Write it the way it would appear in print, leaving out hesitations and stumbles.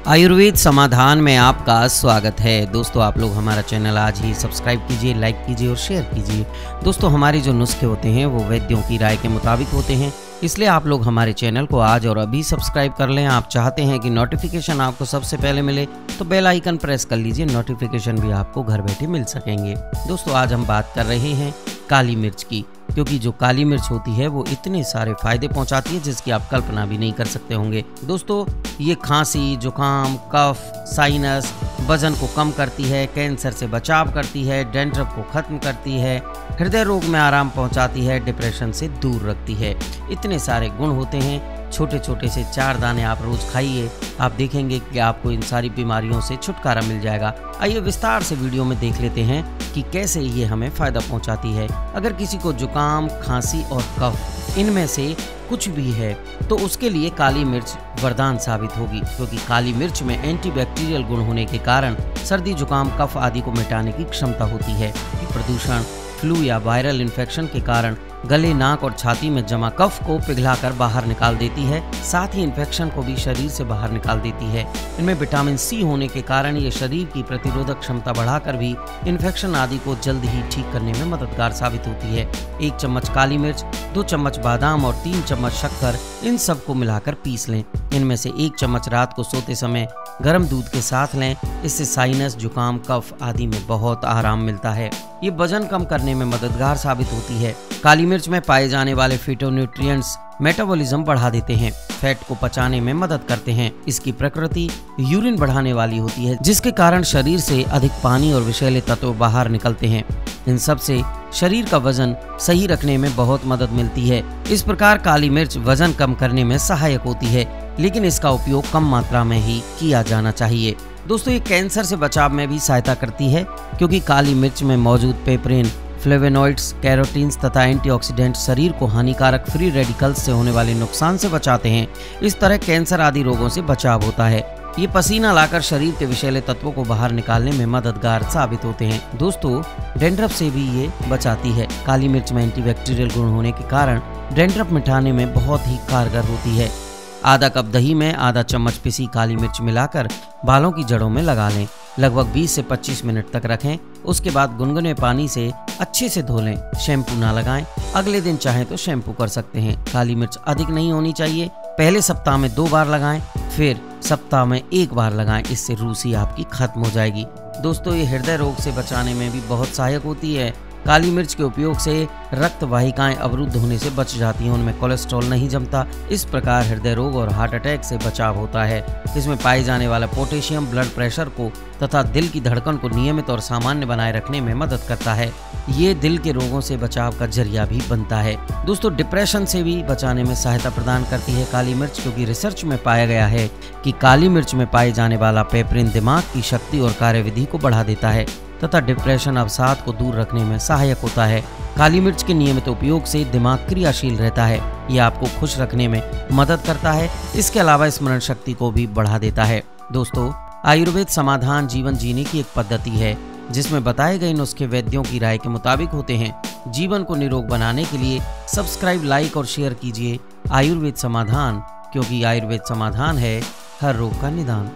आयुर्वेद समाधान में आपका स्वागत है। दोस्तों, आप लोग हमारा चैनल आज ही सब्सक्राइब कीजिए, लाइक कीजिए और शेयर कीजिए। दोस्तों, हमारे जो नुस्खे होते हैं वो वैद्यों की राय के मुताबिक होते हैं, इसलिए आप लोग हमारे चैनल को आज और अभी सब्सक्राइब कर लें। आप चाहते हैं कि नोटिफिकेशन आपको सबसे पहले मिले तो बेल आइकन प्रेस कर लीजिए, नोटिफिकेशन भी आपको घर बैठे मिल सकेंगे। दोस्तों, आज हम बात कर रहे हैं काली मिर्च की, क्योंकि जो काली मिर्च होती है वो इतने सारे फायदे पहुंचाती है जिसकी आप कल्पना भी नहीं कर सकते होंगे। दोस्तों, ये खांसी, जुकाम, कफ, साइनस, वजन को कम करती है, कैंसर से बचाव करती है, डैंड्रफ को खत्म करती है, हृदय रोग में आराम पहुंचाती है, डिप्रेशन से दूर रखती है। इतने सारे गुण होते हैं। छोटे छोटे से 4 दाने आप रोज खाइए, आप देखेंगे कि आपको इन सारी बीमारियों से छुटकारा मिल जाएगा। आइए विस्तार से वीडियो में देख लेते हैं कि कैसे ये हमें फायदा पहुंचाती है। अगर किसी को जुकाम, खांसी और कफ इनमें से कुछ भी है तो उसके लिए काली मिर्च वरदान साबित होगी, क्योंकि काली मिर्च में एंटीबैक्टीरियल गुण होने के कारण सर्दी, जुकाम, कफ आदि को मिटाने की क्षमता होती है। प्रदूषण, फ्लू या वायरल इन्फेक्शन के कारण गले, नाक और छाती में जमा कफ को पिघलाकर बाहर निकाल देती है। साथ ही इन्फेक्शन को भी शरीर से बाहर निकाल देती है। इनमें विटामिन सी होने के कारण ये शरीर की प्रतिरोधक क्षमता बढ़ाकर भी इन्फेक्शन आदि को जल्द ही ठीक करने में मददगार साबित होती है। 1 चम्मच काली मिर्च, 2 चम्मच बादाम और 3 चम्मच शक्कर, इन सबको मिलाकर पीस लें। इनमें से 1 चम्मच रात को सोते समय गर्म दूध के साथ लें। इससे साइनस, जुकाम, कफ आदि में बहुत आराम मिलता है। ये वजन कम करने में मददगार साबित होती है। काली मिर्च में पाए जाने वाले फिटोन्यूट्रिएंट्स मेटाबॉलिज्म बढ़ा देते हैं, फैट को पचाने में मदद करते हैं। इसकी प्रकृति यूरिन बढ़ाने वाली होती है, जिसके कारण शरीर से अधिक पानी और विषैले तत्व बाहर निकलते हैं। इन सब से शरीर का वजन सही रखने में बहुत मदद मिलती है। इस प्रकार काली मिर्च वजन कम करने में सहायक होती है, लेकिन इसका उपयोग कम मात्रा में ही किया जाना चाहिए। दोस्तों, ये कैंसर से बचाव में भी सहायता करती है, क्योंकि काली मिर्च में मौजूद पेपरिन, फ्लेवेनॉइड्स, कैरोटीन्स तथा एंटीऑक्सीडेंट शरीर को हानिकारक फ्री रेडिकल्स से होने वाले नुकसान से बचाते हैं। इस तरह कैंसर आदि रोगों से बचाव होता है। ये पसीना लाकर शरीर के विषैले तत्वों को बाहर निकालने में मददगार साबित होते हैं। दोस्तों, डैंड्रफ से भी ये बचाती है। काली मिर्च में एंटीबैक्टीरियल गुण होने के कारण डैंड्रफ मिटाने में बहुत ही कारगर होती है। आधा कप दही में आधा चम्मच पिसी काली मिर्च मिलाकर बालों की जड़ों में लगा लें। लगभग 20 से 25 मिनट तक रखें। उसके बाद गुनगुने पानी से अच्छे से धो लें। शैम्पू ना लगाएं। अगले दिन चाहें तो शैम्पू कर सकते हैं। काली मिर्च अधिक नहीं होनी चाहिए। पहले सप्ताह में 2 बार लगाएं, फिर सप्ताह में 1 बार लगाएं। इससे रूसी आपकी खत्म हो जाएगी। दोस्तों, ये हृदय रोग से बचाने में भी बहुत सहायक होती है। काली मिर्च के उपयोग से रक्त वाहिकाएं अवरुद्ध होने से बच जाती हैं, उनमें कोलेस्ट्रॉल नहीं जमता। इस प्रकार हृदय रोग और हार्ट अटैक से बचाव होता है। इसमें पाए जाने वाला पोटेशियम ब्लड प्रेशर को तथा दिल की धड़कन को नियमित और सामान्य बनाए रखने में मदद करता है। ये दिल के रोगों से बचाव का जरिया भी बनता है। दोस्तों, डिप्रेशन से भी बचाने में सहायता प्रदान करती है काली मिर्च, क्योंकि रिसर्च में पाया गया है कि काली मिर्च में पाए जाने वाला पेपरिन दिमाग की शक्ति और कार्यविधि को बढ़ा देता है तथा डिप्रेशन, अवसाद को दूर रखने में सहायक होता है। काली मिर्च के नियमित उपयोग से दिमाग क्रियाशील रहता है। ये आपको खुश रखने में मदद करता है। इसके अलावा स्मरण शक्ति को भी बढ़ा देता है। दोस्तों, आयुर्वेद समाधान जीवन जीने की एक पद्धति है, जिसमें बताए गए नुस्खे वैद्यों की राय के मुताबिक होते हैं। जीवन को निरोग बनाने के लिए सब्सक्राइब, लाइक और शेयर कीजिए आयुर्वेद समाधान, क्योंकि आयुर्वेद समाधान है हर रोग का निदान।